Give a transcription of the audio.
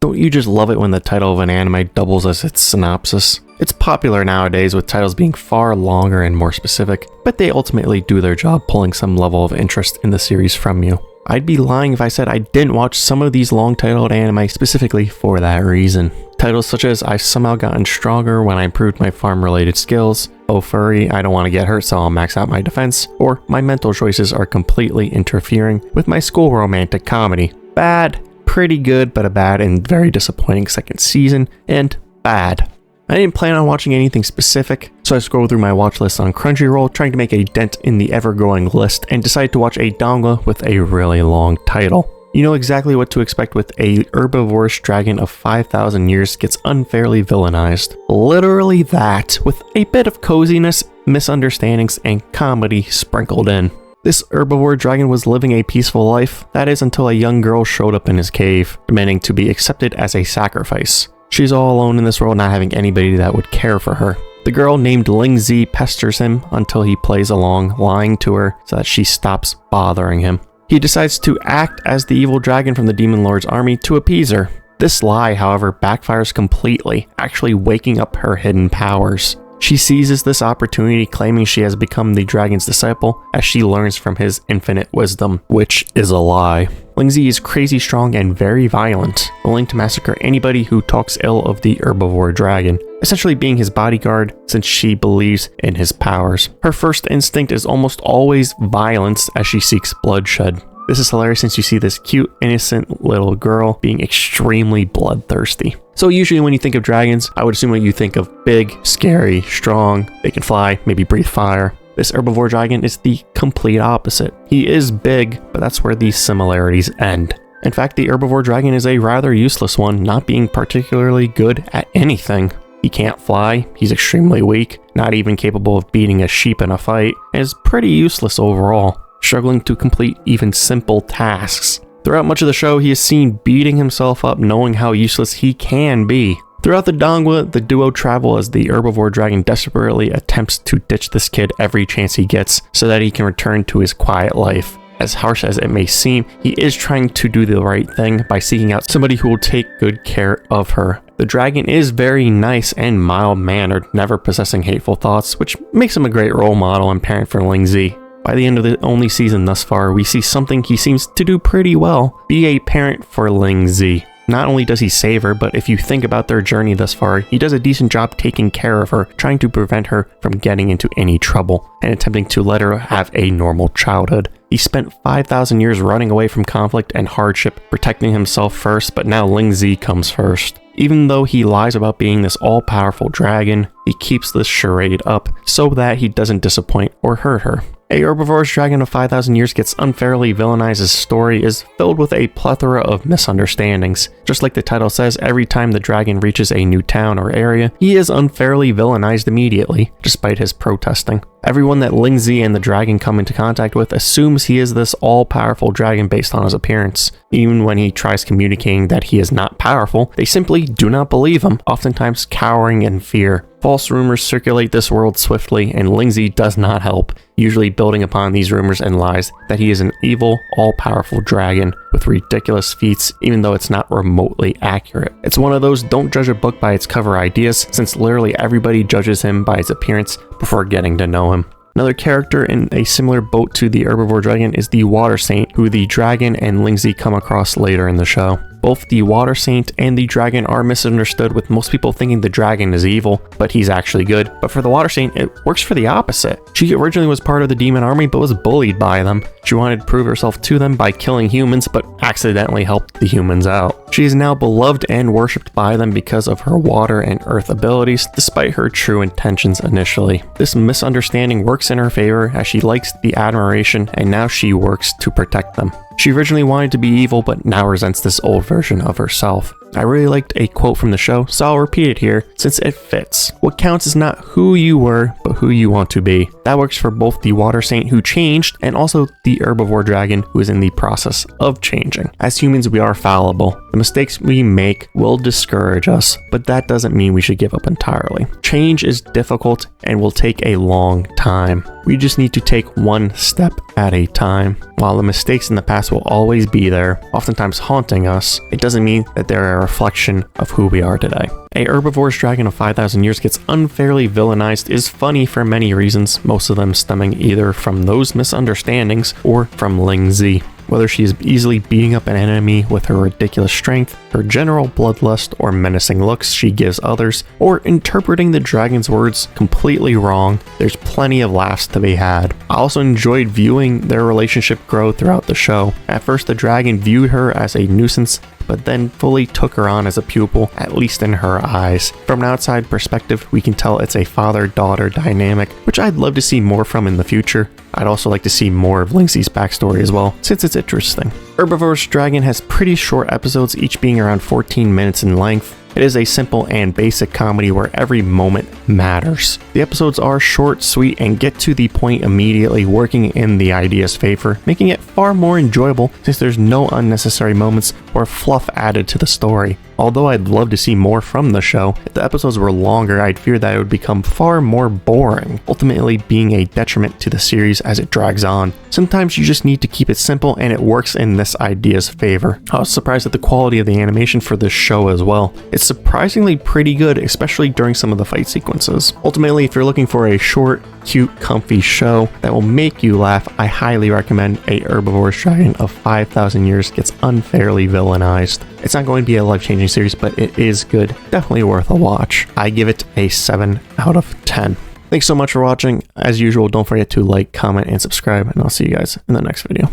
Don't you just love it when the title of an anime doubles as its synopsis? It's popular nowadays with titles being far longer and more specific, but they ultimately do their job pulling some level of interest in the series from you. I'd be lying if I said I didn't watch some of these long-titled anime specifically for that reason. Titles such as I've somehow gotten stronger when I improved my farm-related skills, BOFURI, I don't want to get hurt so I'll max out my defense, or my mental choices are completely interfering with my school romantic comedy. Bad, pretty good, but a bad and very disappointing second season, and bad. I didn't plan on watching anything specific, so I scrolled through my watch list on Crunchyroll trying to make a dent in the ever-growing list and decided to watch a donga with a really long title. You know exactly what to expect with a herbivorous dragon of 5,000 years gets unfairly villainized. Literally that, with a bit of coziness, misunderstandings, and comedy sprinkled in. This herbivore dragon was living a peaceful life, that is until a young girl showed up in his cave, demanding to be accepted as a sacrifice. She's all alone in this world, not having anybody that would care for her. The girl named Ling Zi pesters him until he plays along, lying to her so that she stops bothering him. He decides to act as the evil dragon from the Demon Lord's army to appease her. This lie, however, backfires completely, actually waking up her hidden powers. She seizes this opportunity, claiming she has become the dragon's disciple as she learns from his infinite wisdom, which is a lie. Ling Zi is crazy strong and very violent, willing to massacre anybody who talks ill of the herbivore dragon, essentially being his bodyguard since she believes in his powers. Her first instinct is almost always violence as she seeks bloodshed. This is hilarious since you see this cute, innocent little girl being extremely bloodthirsty. So usually when you think of dragons, I would assume that you think of big, scary, strong, they can fly, maybe breathe fire. This herbivore dragon is the complete opposite. He is big, but that's where these similarities end. In fact, the herbivore dragon is a rather useless one, not being particularly good at anything. He can't fly, he's extremely weak, not even capable of beating a sheep in a fight, and is pretty useless overall, struggling to complete even simple tasks. Throughout much of the show, he is seen beating himself up, knowing how useless he can be. Throughout the donga, the duo travel as the herbivore dragon desperately attempts to ditch this kid every chance he gets so that he can return to his quiet life. As harsh as it may seem, he is trying to do the right thing by seeking out somebody who will take good care of her. The dragon is very nice and mild-mannered, never possessing hateful thoughts, which makes him a great role model and parent for Ling Zi. By the end of the only season thus far, we see something he seems to do pretty well, be a parent for Ling Zi. Not only does he save her, but if you think about their journey thus far, he does a decent job taking care of her, trying to prevent her from getting into any trouble, and attempting to let her have a normal childhood. He spent 5,000 years running away from conflict and hardship, protecting himself first, but now Ling Zi comes first. Even though he lies about being this all-powerful dragon, he keeps this charade up so that he doesn't disappoint or hurt her. A herbivorous dragon of 5,000 years gets unfairly villainized. His story is filled with a plethora of misunderstandings. Just like the title says, every time the dragon reaches a new town or area, he is unfairly villainized immediately, despite his protesting. Everyone that Ling Zi and the dragon come into contact with assumes he is this all-powerful dragon based on his appearance. Even when he tries communicating that he is not powerful, they simply do not believe him, oftentimes cowering in fear. False rumors circulate this world swiftly, and Ling Zi does not help, usually building upon these rumors and lies that he is an evil, all-powerful dragon with ridiculous feats, even though it's not remotely accurate. It's one of those don't judge a book by its cover ideas, since literally everybody judges him by his appearance before getting to know him. Another character in a similar boat to the herbivore dragon is the Water Saint, who the dragon and Ling Zi come across later in the show. Both the Water Saint and the dragon are misunderstood, with most people thinking the dragon is evil, but he's actually good. But for the Water Saint, it works for the opposite. She originally was part of the demon army, but was bullied by them. She wanted to prove herself to them by killing humans, but accidentally helped the humans out. She is now beloved and worshipped by them because of her water and earth abilities, despite her true intentions initially. This misunderstanding works in her favor, as she likes the admiration, and now she works to protect them. She originally wanted to be evil, but now resents this old version of herself. I really liked a quote from the show, so I'll repeat it here since it fits. What counts is not who you were, but who you want to be. That works for both the Water Saint who changed and also the herbivore dragon who is in the process of changing. As humans, we are fallible. The mistakes we make will discourage us, but that doesn't mean we should give up entirely. Change is difficult and will take a long time. We just need to take one step at a time. While the mistakes in the past will always be there, oftentimes haunting us, it doesn't mean that they're a reflection of who we are today. A herbivorous dragon of 5,000 years gets unfairly villainized is funny for many reasons, most of them stemming either from those misunderstandings or from Ling Z. Whether she is easily beating up an enemy with her ridiculous strength, her general bloodlust or menacing looks she gives others, or interpreting the dragon's words completely wrong, there's plenty of laughs to be had. I also enjoyed viewing their relationship grow throughout the show. At first the dragon viewed her as a nuisance, but then fully took her on as a pupil, at least in her eyes. From an outside perspective, we can tell it's a father-daughter dynamic, which I'd love to see more from in the future. I'd also like to see more of Ling Z's backstory as well, since it's interesting. Herbivorous Dragon has pretty short episodes, each being around 14 minutes in length. It is a simple and basic comedy where every moment matters. The episodes are short, sweet, and get to the point immediately, working in the idea's favor, making it far more enjoyable since there's no unnecessary moments or fluff added to the story. Although I'd love to see more from the show, if the episodes were longer, I'd fear that it would become far more boring, ultimately being a detriment to the series as it drags on. Sometimes you just need to keep it simple, and it works in this idea's favor. I was surprised at the quality of the animation for this show as well. It's surprisingly pretty good, especially during some of the fight sequences. Ultimately, if you're looking for a short, cute, comfy show that will make you laugh, I highly recommend A Herbivorous Dragon of 5,000 Years Gets Unfairly Villainized. It's not going to be a life-changing series, but it is good. Definitely worth a watch. I give it a 7 out of 10. Thanks so much for watching. As usual, don't forget to like, comment, and subscribe, and I'll see you guys in the next video.